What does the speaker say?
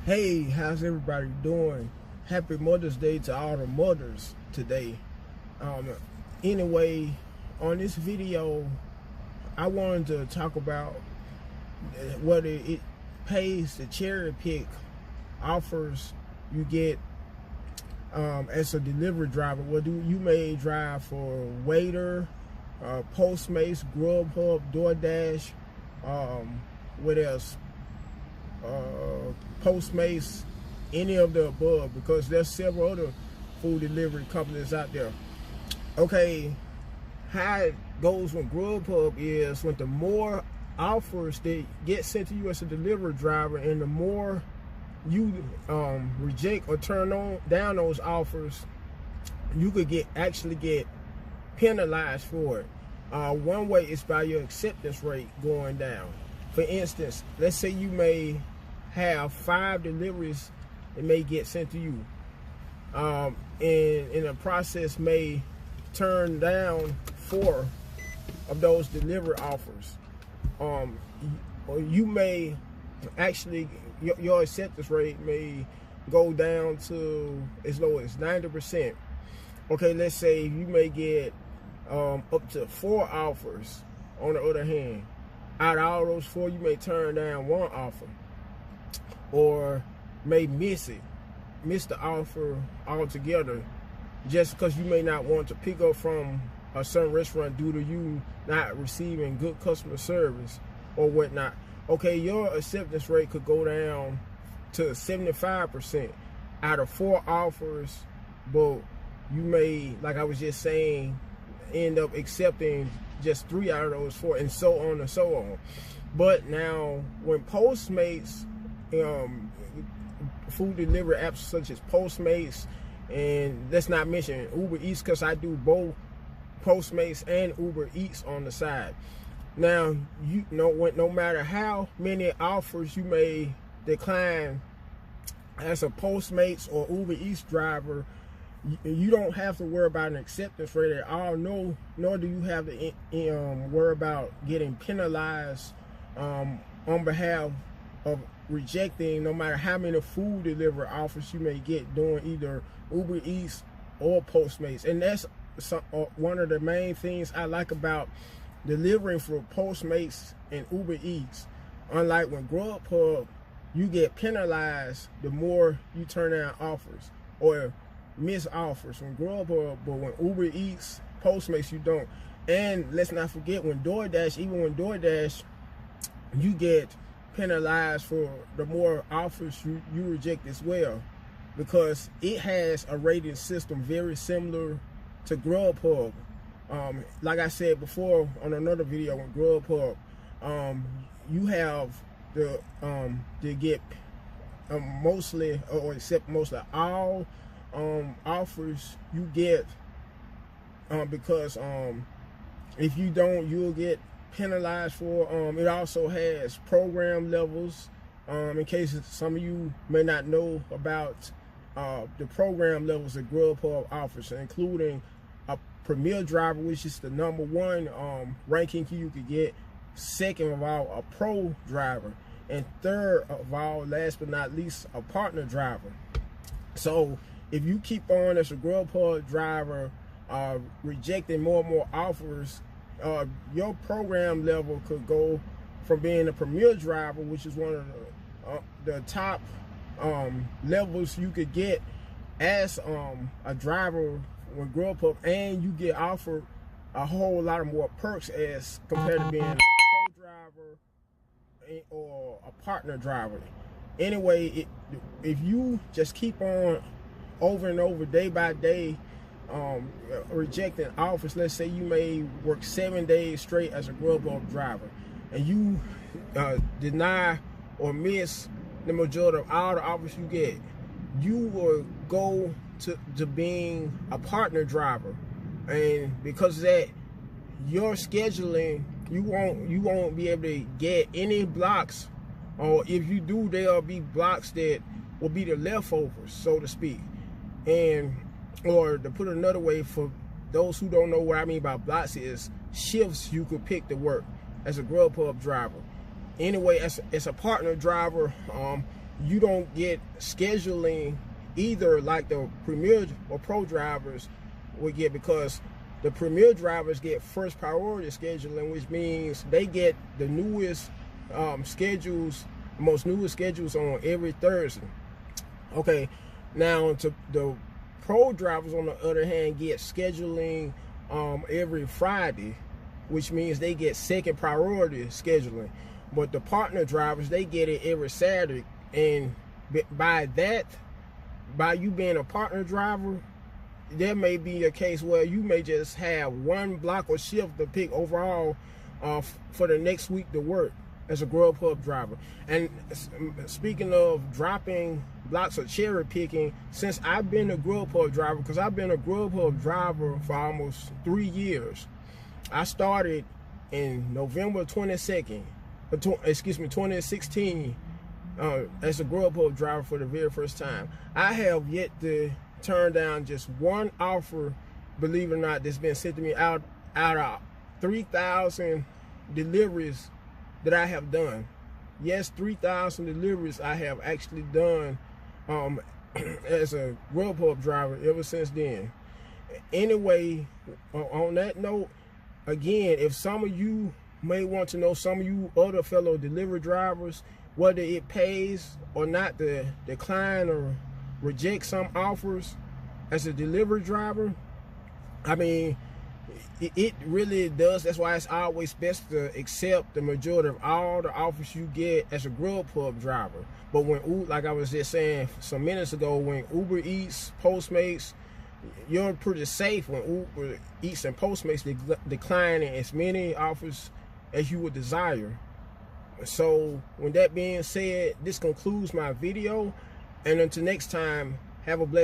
Hey, how's everybody doing? Happy Mother's Day to all the mothers today. Anyway, on this video, I wanted to talk about whether it pays to cherry pick offers you get as a delivery driver. Whether you may drive for Waiter, Postmates, Grubhub, DoorDash, what else? Postmates, any of the above, because there's several other food delivery companies out there. Okay, how it goes with Grubhub is when the more offers that get sent to you as a delivery driver, and the more you reject or turn down those offers, you could actually get penalized for it. One way is by your acceptance rate going down. For instance, let's say you may have 5 deliveries that may get sent to you, and in the process may turn down 4 of those delivery offers. Or you may actually, your acceptance rate may go down to as low as 90%. Okay, let's say you may get up to 4 offers. On the other hand, out of all those 4, you may turn down 1 offer, or may miss the offer altogether, just because you may not want to pick up from a certain restaurant due to you not receiving good customer service or whatnot. Okay, your acceptance rate could go down to 75% out of 4 offers, but you may, like I was just saying, end up accepting just 3 out of those 4, and so on and so on. But now, when Postmates, food delivery apps such as Postmates, and let's not mention Uber Eats, because I do both Postmates and Uber Eats on the side. Now, you know, no matter how many offers you may decline as a Postmates or Uber Eats driver, you don't have to worry about an acceptance rate at all. Nor do you have to worry about getting penalized on behalf of rejecting, no matter how many food delivery offers you may get doing either Uber Eats or Postmates. And that's one of the main things I like about delivering for Postmates and Uber Eats. Unlike when Grubhub, you get penalized the more you turn down offers or miss offers from Grubhub, but when Uber Eats, Postmates, you don't. And let's not forget, when DoorDash, even when DoorDash, you get penalized for the more offers you reject as well, because it has a rating system very similar to Grubhub. Like I said before on another video on Grubhub, you have they get mostly, or except mostly all offers you get, because if you don't, you'll get penalized for. It also has program levels, in case some of you may not know about the program levels that Grubhub offers, including a Premier driver, which is the #1 ranking you could get. Second of all, a Pro driver, and third of all, last but not least, a Partner driver. So if you keep on as a Grubhub driver rejecting more and more offers, your program level could go from being a Premier driver, which is one of the top levels you could get as a driver with Grubhub, and you get offered a whole lot of more perks as compared to being a Pro driver or a Partner driver. Anyway, if you just keep on over and over, day by day, rejecting offers, let's say you may work 7 days straight as a Grubhub driver, and you deny or miss the majority of all the offers you get, you will go to being a Partner driver. And because of that, your scheduling, you won't be able to get any blocks, or if you do, there'll be blocks that will be the leftovers, so to speak. And, or to put it another way, for those who don't know what I mean by blocks, is shifts you could pick to work as a Grubhub driver. Anyway, as a Partner driver, you don't get scheduling either like the Premier or Pro drivers would get, because the Premier drivers get first priority scheduling, which means they get the newest schedules, most newest schedules on every Thursday. Okay, now to the Pro drivers, on the other hand, get scheduling every Friday, which means they get second priority scheduling. But the partner drivers, they get it every Saturday. And by you being a partner driver, there may be a case where you may just have one block or shift to pick overall for the next week to work as a Grubhub driver. And speaking of dropping blocks or cherry picking, since I've been a Grubhub driver, because I've been a Grubhub driver for almost 3 years. I started in November 2016 as a Grubhub driver for the very first time. I have yet to turn down just one offer, believe it or not, that's been sent to me out of 3,000 deliveries that I have done. Yes, 3,000 deliveries I have actually done as a Grubhub driver ever since then. Anyway, on that note, again, if some of you may want to know, some of you other fellow delivery drivers, whether it pays or not to decline or reject some offers as a delivery driver, I mean, it really does. That's why it's always best to accept the majority of all the offers you get as a Grubhub driver. But when, like I was just saying some minutes ago, when Uber Eats, Postmates, you're pretty safe when Uber Eats and Postmates declining as many offers as you would desire. So with that being said, this concludes my video, and until next time, have a blessed